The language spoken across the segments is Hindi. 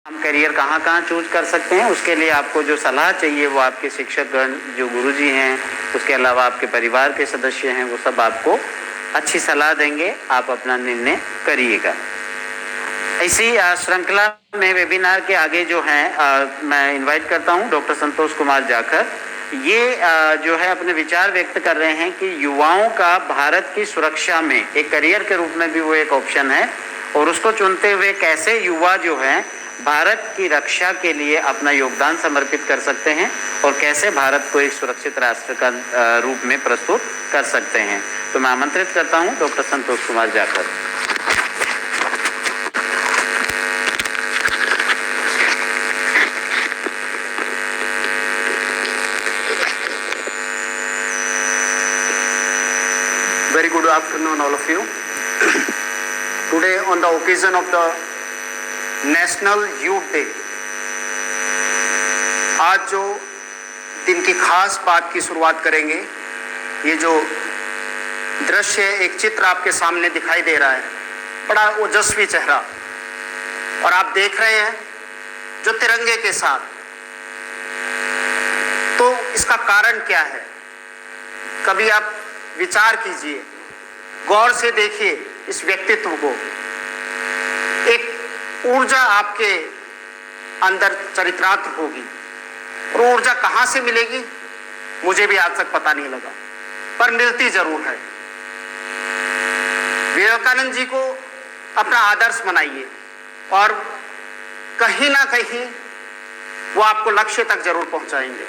हम करियर कहाँ कहाँ चूज कर सकते हैं, उसके लिए आपको जो सलाह चाहिए वो आपके शिक्षकगण, जो गुरुजी हैं, उसके अलावा आपके परिवार के सदस्य हैं, वो सब आपको अच्छी सलाह देंगे। आप अपना निर्णय करिएगा। इसी श्रृंखला में वेबिनार के आगे जो हैं मैं इनवाइट करता हूं डॉक्टर संतोष कुमार जाखड़। ये जो है अपने विचार व्यक्त कर रहे हैं कि युवाओं का भारत की सुरक्षा में एक करियर के रूप में भी वो एक ऑप्शन है, और उसको चुनते हुए कैसे युवा जो है भारत की रक्षा के लिए अपना योगदान समर्पित कर सकते हैं और कैसे भारत को एक सुरक्षित राष्ट्र का रूप में प्रस्तुत कर सकते हैं। तो मैं आमंत्रित करता हूं doctor Santosh Kumar Jakhar. Very good afternoon, all of you. Today, on the occasion of the National Youth Day, आज जो दिन की खास बात की शुरुआत करेंगे, ये जो दृश्य, एक चित्र आपके सामने दिखाई दे रहा है, बड़ा ओजस्वी चेहरा, और आप देख रहे हैं जो तिरंगे के साथ। तो इसका कारण क्या है? कभी आप विचार कीजिए, गौर से देखिए इस व्यक्तित्व को। एक ऊर्जा आपके अंदर चरित्रार्थ होगी, और ऊर्जा कहाँ से मिलेगी मुझे भी आज तक पता नहीं लगा, पर मिलती जरूर है। विवेकानंद जी को अपना आदर्श बनाइए, और कहीं ना कहीं वो आपको लक्ष्य तक जरूर पहुंचाएंगे।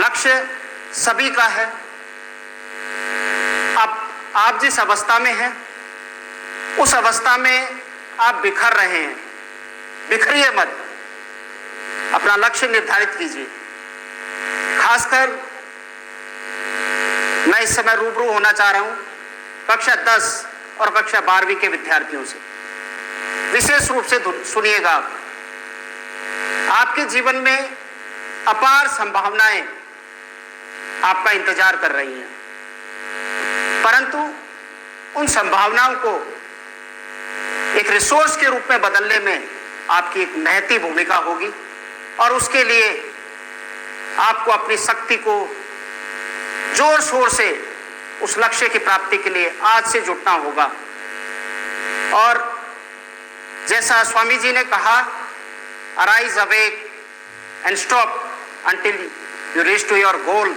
लक्ष्य सभी का है। अब आप जिस अवस्था में हैं, उस अवस्था में आप बिखर रहे हैं, बिखरिए मत, अपना लक्ष्य निर्धारित कीजिए। खासकर मैं इस समय रूबरू होना चाह रहा हूं कक्षा 10 और कक्षा 12वीं के विद्यार्थियों से। विशेष रूप से सुनिएगा, आपके जीवन में अपार संभावनाएं आपका इंतजार कर रही हैं, परंतु उन संभावनाओं को एक रिसोर्स के रूप में बदलने में आपकी एक महती भूमिका होगी, और उसके लिए आपको अपनी शक्ति को जोर शोर से उस लक्ष्य की प्राप्ति के लिए आज से जुटना होगा। और जैसा स्वामी जी ने कहा, arise awake and stop until you reach to your goal.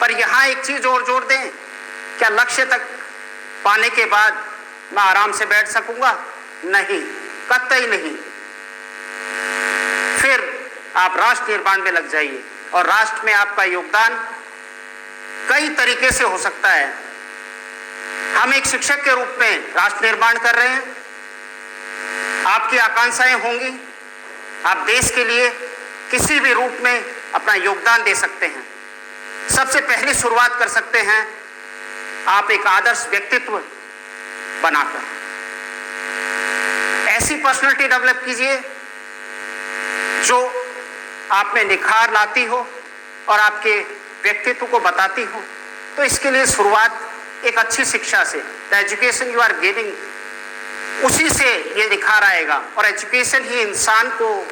पर यहां एक चीज और जोड़ दें, क्या लक्ष्य तक पाने के बाद मैं आराम से बैठ सकूंगा? नहीं, कतई नहीं। फिर आप राष्ट्र निर्माण में लग जाइए, और राष्ट्र में आपका योगदान कई तरीके से हो सकता है। हम एक शिक्षक के रूप में राष्ट्र निर्माण कर रहे हैं, आपकी आकांक्षाएं होंगी, आप देश के लिए किसी भी रूप में अपना योगदान दे सकते हैं। सबसे पहली शुरुआत कर सकते हैं आप एक आदर्श व्यक्तित्व बनाकर। ऐसी पर्सनालिटी डेवलप कीजिए जो आप में निखार लाती हो और आपके व्यक्तित्व को बताती हो। तो इसके लिए शुरुआत एक अच्छी शिक्षा से, the education you are giving, उसी से ये निखार आएगा। और एजुकेशन ही इंसान को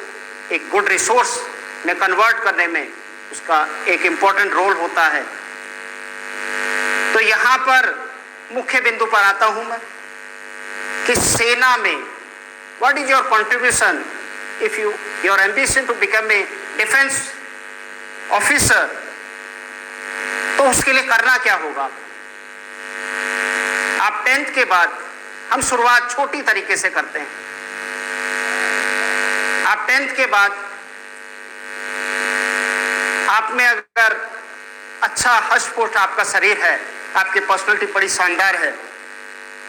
एक गुड रिसोर्स में कन्वर्ट करने में उसका एक इम्पोर्टेंट रोल होता है। तो यहां पर मुख्य बिंदु पर आता हूं मैं कि सेना में what is your contribution if your ambition to become a defence officer, तो उसके लिए करना क्या होगा? आप 10th के बाद, हम शुरुआत छोटी तरीके से करते हैं। आप 10th के बाद आप में अगर अच्छा हष्ट-पुष्ट आपका शरीर है, आपकी पर्सनालिटी बड़ी शानदार है,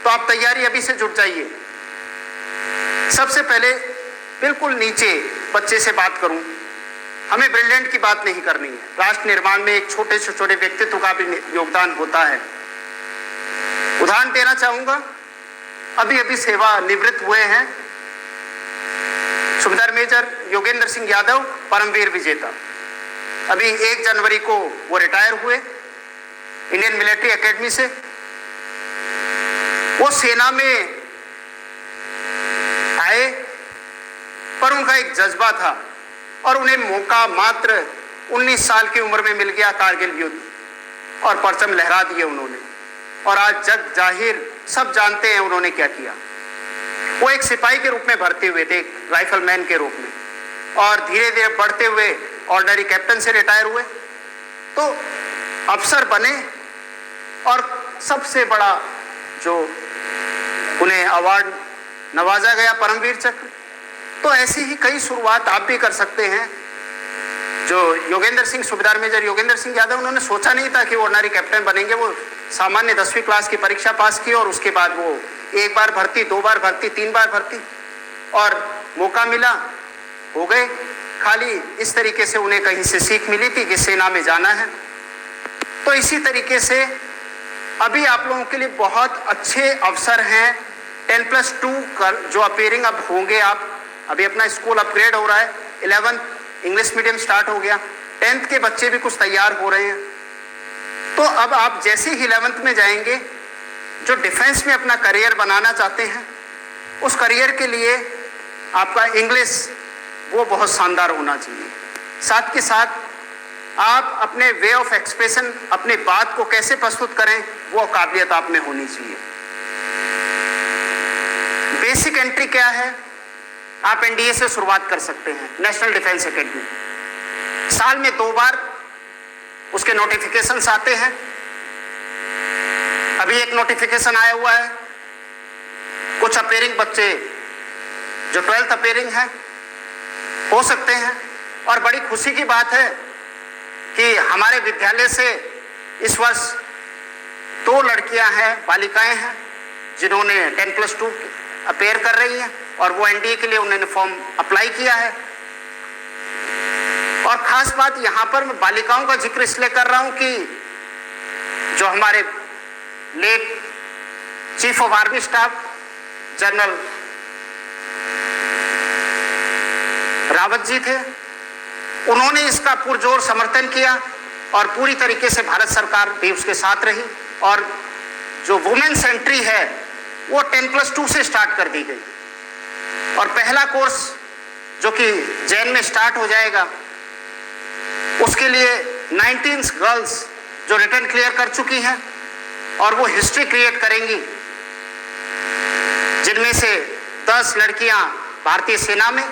तो आप तैयारी अभी से जुट जाइए। सबसे पहले बिल्कुल नीचे बच्चे से बात करूं, हमें ब्रिलियंट की बात नहीं करनी है। राष्ट्र निर्माण में एक छोटे से छोटे व्यक्तित्व का भी योगदान होता है। उदाहरण देना चाहूंगा, अभी अभी सेवा निवृत्त हुए हैं सुबेदार मेजर योगेंद्र सिंह यादव, परमवीर विजेता। अभी 1 जनवरी को वो रिटायर हुए इंडियन मिलिट्री एकेडमी से। वो सेना में आए पर उनका एक जज्बा था और उन्हें मौका मात्र 19 साल की उम्र में मिल गया कारगिल युद्ध, और परचम लहरा दिए उन्होंने। और आज जग जाहिर सब जानते हैं उन्होंने क्या किया। वो एक सिपाही के रूप में भर्ती हुए थे, एक राइफलमैन के रूप में, और धीरे धीरे बढ़ते हुए ऑर्डिनरी कैप्टन से रिटायर हुए, तो अफसर बने, और सबसे बड़ा जो उन्हें अवार्ड नवाजा गया परमवीर चक्र। तो ऐसी ही कई शुरुआत आप भी कर सकते हैं। जो योगेंद्र सिंह, सूबेदार मेजर योगेंद्र सिंह यादव, उन्होंने सोचा नहीं था कि वो ऑर्डिनरी कैप्टन बनेंगे। वो सामान्य 10वीं क्लास की परीक्षा पास की और उसके बाद वो एक बार भर्ती, 2 बार भर्ती, 3 बार भर्ती, और मौका मिला, हो गए। खाली इस तरीके से उन्हें कहीं से सीख मिली थी कि सेना में जाना है। तो इसी तरीके से अभी आप लोगों के लिए बहुत अच्छे अवसर हैं। 10+2 कर जो अपेयरिंग अब होंगे, आप अभी अपना स्कूल अपग्रेड हो रहा है, 11th इंग्लिश मीडियम स्टार्ट हो गया, 10th के बच्चे भी कुछ तैयार हो रहे हैं। तो अब आप जैसे ही 11th में जाएंगे, जो डिफेंस में अपना करियर बनाना चाहते हैं, उस करियर के लिए आपका इंग्लिश वो बहुत शानदार होना चाहिए। साथ के साथ आप अपने वे ऑफ एक्सप्रेशन, अपने बात को कैसे प्रस्तुत करें, वो काबिलियत आप में होनी चाहिए। बेसिक एंट्री क्या है? आप एनडीए से शुरुआत कर सकते हैं, नेशनल डिफेंस एकेडमी। साल में 2 बार उसके नोटिफिकेशंस आते हैं। अभी एक नोटिफिकेशन आया हुआ है, कुछ अपेयरिंग बच्चे जो 12th अपेयरिंग है हो सकते हैं। और बड़ी खुशी की बात है कि हमारे विद्यालय से इस वर्ष 2 लड़कियां हैं, बालिकाएं हैं, जिन्होंने 10+2 अपेयर कर रही हैं, और वो एनडीए के लिए उन्होंने फॉर्म अप्लाई किया है। और खास बात यहाँ पर मैं बालिकाओं का जिक्र इसलिए कर रहा हूं कि जो हमारे late chief of army staff general Rawat ji थे, उन्होंने इसका पुरजोर समर्थन किया और पूरी तरीके से भारत सरकार भी उसके साथ रही। और जो वुमेन्स एंट्री है वो 10+2 से स्टार्ट कर दी गई, और पहला कोर्स जो कि जैन में स्टार्ट हो जाएगा, उसके लिए 19 गर्ल्स जो रिटर्न क्लियर कर चुकी हैं, और वो हिस्ट्री क्रिएट करेंगी, जिनमें से 10 लड़कियां भारतीय सेना में,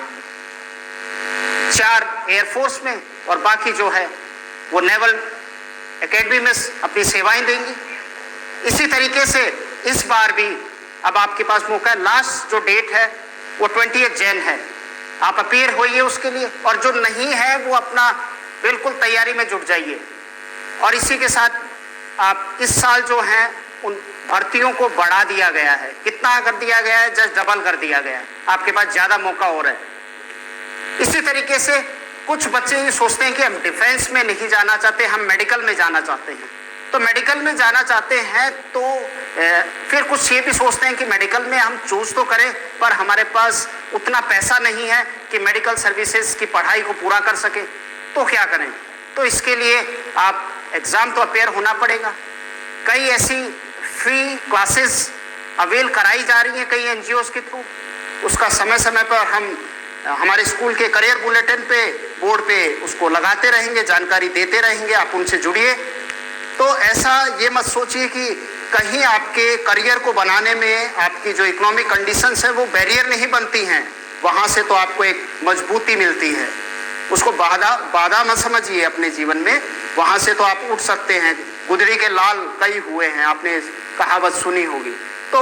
4 एयरफोर्स में, और बाकी जो है वो नेवल एकेडमी में अपनी सेवाएं देंगी। इसी तरीके से इस बार भी अब आपके पास मौका है। लास्ट जो डेट है वो 20 जैन है, आप अपीयर होइए उसके लिए, और जो नहीं है वो अपना बिल्कुल तैयारी में जुट जाइए। और इसी के साथ आप इस साल जो हैं उन भर्तियों को बढ़ा दिया गया है। कितना कर दिया गया है? जस्ट डबल कर दिया गया है। आपके पास ज़्यादा मौका हो रहा है। इसी तरीके से कुछ बच्चे ये सोचते हैं कि हम डिफेंस में नहीं जाना चाहते, हम मेडिकल में जाना चाहते हैं। तो मेडिकल में जाना चाहते हैं तो फिर कुछ ये भी सोचते हैं कि मेडिकल में हम चूज तो करें, पर हमारे पास उतना पैसा नहीं है कि मेडिकल सर्विसेज की पढ़ाई को पूरा कर सके, तो क्या करें? तो इसके लिए आप एग्ज़ाम तो अपेयर होना पड़ेगा। कई ऐसी फ्री क्लासेस अवेल कराई जा रही हैं कई एनजीओज़ के थ्रू। उसका समय समय पर हम हमारे स्कूल के करियर बुलेटिन पे, बोर्ड पे उसको लगाते रहेंगे, जानकारी देते रहेंगे, आप उनसे जुड़िए। तो ऐसा ये मत सोचिए कि कहीं आपके करियर को बनाने में आपकी जो इकोनॉमिक कंडीशंस है वो बैरियर नहीं बनती हैं, वहाँ से तो आपको एक मजबूती मिलती है। उसको बाधा मत समझिए अपने जीवन में, वहाँ से तो आप उठ सकते हैं। गुदड़ी के लाल कई हुए हैं, आपने कहावत सुनी होगी। तो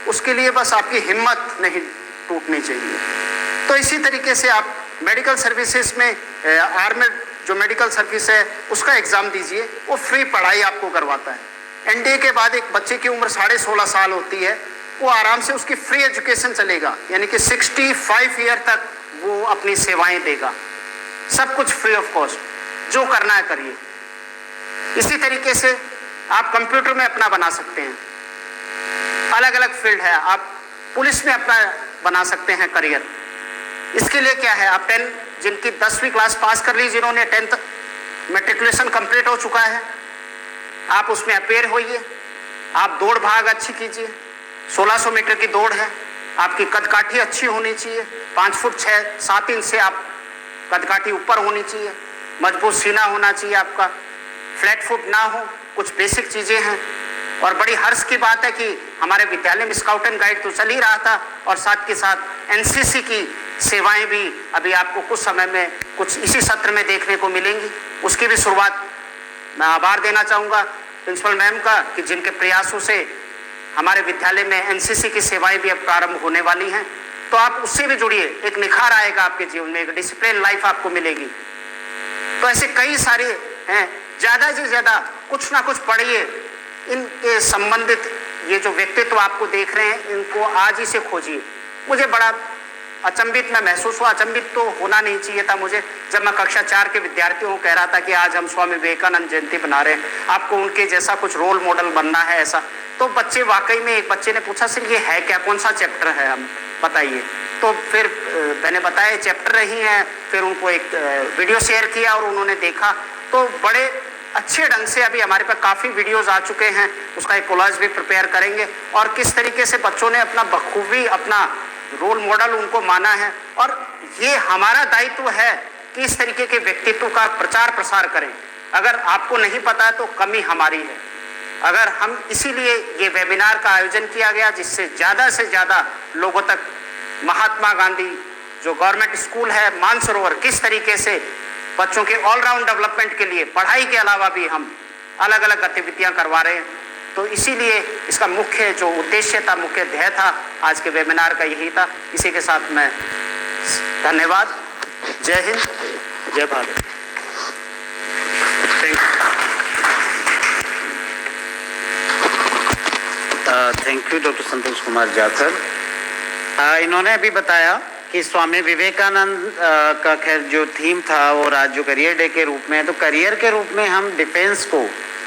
उसके लिए बस आपकी हिम्मत नहीं टूटनी चाहिए। तो इसी तरीके से आप मेडिकल सर्विसेज में आर्मी जो मेडिकल सर्विस है उसका एग्ज़ाम दीजिए, वो फ्री पढ़ाई आपको करवाता है। एनडीए के बाद एक बच्चे की उम्र 16.5 साल होती है, वो आराम से उसकी फ्री एजुकेशन चलेगा, यानी कि 65 ईयर तक वो अपनी सेवाएं देगा, सब कुछ फ्री ऑफ कॉस्ट। जो करना है करिए। इसी तरीके से आप कंप्यूटर में अपना बना सकते हैं, अलग अलग फील्ड है। आप पुलिस में अपना बना सकते हैं करियर। इसके लिए क्या है, आप 10 जिनकी 10वीं क्लास पास कर ली, जिन्होंने 10th मैट्रिकुलेशन कंप्लीट हो चुका है, आप उसमें अपेयर होइए। आप दौड़ भाग अच्छी कीजिए, 1600 मीटर की दौड़ है, आपकी कदकाठी अच्छी होनी चाहिए, 5 फुट 6-7 इंच से आप कदकाठी ऊपर होनी चाहिए, मजबूत सीना होना चाहिए आपका, फ्लैट फुट ना हो, कुछ बेसिक चीज़ें हैं। और बड़ी हर्ष की बात है कि हमारे विद्यालय में स्काउट एंड गाइड तो चल ही रहा था और साथ के साथ एनसीसी की सेवाएं भी अभी आपको कुछ समय में कुछ इसी सत्र में देखने को मिलेंगी। उसकी भी शुरुआत मैं आभार देना चाहूँगा प्रिंसिपल मैम का कि जिनके प्रयासों से हमारे विद्यालय में एनसीसी की सेवाएं भी अब प्रारंभ होने वाली हैं। तो आप उससे भी जुड़िए, एक निखार आएगा आपके जीवन में, एक डिसिप्लिन लाइफ आपको मिलेगी। तो ऐसे कई सारे हैं, ज़्यादा से ज़्यादा कुछ ना कुछ पढ़िए। इनके संबंधित ये जो व्यक्तित्व आपको देख रहे हैं, इनको आज ही से खोजिए। मुझे बड़ा अचंभित मैं महसूस हुआ, अचंभित तो होना नहीं चाहिए था मुझे, जब मैं कक्षा 4 के विद्यार्थियों को कह रहा था कि आज हम स्वामी विवेकानंद जयंती बना रहे हैं, आपको उनके जैसा कुछ रोल मॉडल बनना है ऐसा। तो बच्चे वाकई में, एक बच्चे ने पूछा सर ये है क्या, कौन सा चैप्टर है, हम बताइए। तो फिर मैंने बताया चैप्टर ही हैं, फिर उनको एक वीडियो शेयर किया और उन्होंने देखा। तो बड़े अच्छे ढंग से अभी हमारे पास काफ़ी वीडियोस आ चुके हैं, उसका एक कोलाज भी प्रिपेयर करेंगे और किस तरीके से बच्चों ने अपना बखूबी अपना रोल मॉडल उनको माना है। और ये हमारा दायित्व है कि इस तरीके के व्यक्तित्व का प्रचार प्रसार करें। अगर आपको नहीं पता है तो कमी हमारी है। अगर हम इसीलिए ये वेबिनार का आयोजन किया गया जिससे ज़्यादा से ज़्यादा लोगों तक महात्मा गांधी जो गवर्नमेंट स्कूल है मानसरोवर, किस तरीके से बच्चों के ऑलराउंड डेवलपमेंट के लिए पढ़ाई के अलावा भी हम अलग अलग गतिविधियां करवा रहे हैं। तो इसीलिए इसका मुख्य जो उद्देश्य था, मुख्य ध्येय था आज के वेबिनार का यही था। इसी के साथ मैं धन्यवाद। जय हिंद, जय Bharat. Thank you doctor Santosh Kumar Jakhar. इन्होंने अभी बताया कि स्वामी विवेकानंद का खैर जो थीम था वो आज जो करियर डे के रूप में है, तो करियर के रूप में हम डिफेंस को,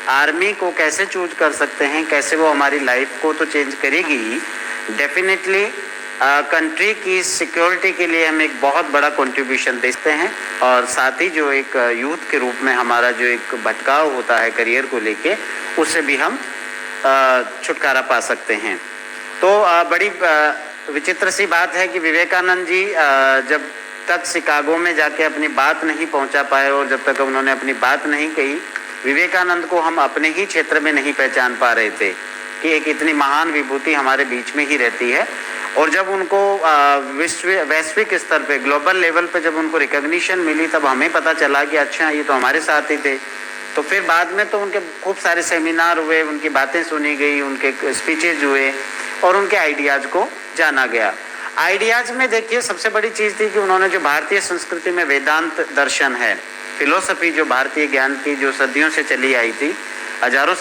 आर्मी को कैसे चूज कर सकते हैं, कैसे वो हमारी लाइफ को तो चेंज करेगी डेफिनेटली। कंट्री की सिक्योरिटी के लिए हम एक बहुत बड़ा कंट्रीब्यूशन देते हैं और साथ ही जो एक यूथ के रूप में हमारा जो एक भटकाव होता है करियर को लेके, उससे भी हम छुटकारा पा सकते हैं। तो बड़ी विचित्र सी बात है कि विवेकानंद जी जब तक शिकागो में जाके अपनी बात नहीं पहुंचा पाए और जब तक उन्होंने अपनी बात नहीं कही, विवेकानंद को हम अपने ही क्षेत्र में नहीं पहचान पा रहे थे कि एक इतनी महान विभूति हमारे बीच में ही रहती है। और जब उनको वैश्विक स्तर पे, ग्लोबल लेवल पे जब उनको रिकॉग्निशन मिली, तब हमें पता चला कि अच्छा ये तो हमारे साथ ही थे। तो फिर बाद में तो उनके खूब सारे सेमिनार हुए, उनकी बातें सुनी गई, उनके स्पीचेज हुए और उनके आइडियाज़ को जाना गया। आइडियाज़ में देखिए सबसे बड़ी चीज़ थी कि उन्होंने जो भारतीय संस्कृति में वेदांत दर्शन है, फिलोसफी जो भारतीय ज्ञान की जो सदियों से चली आई थी, हजारों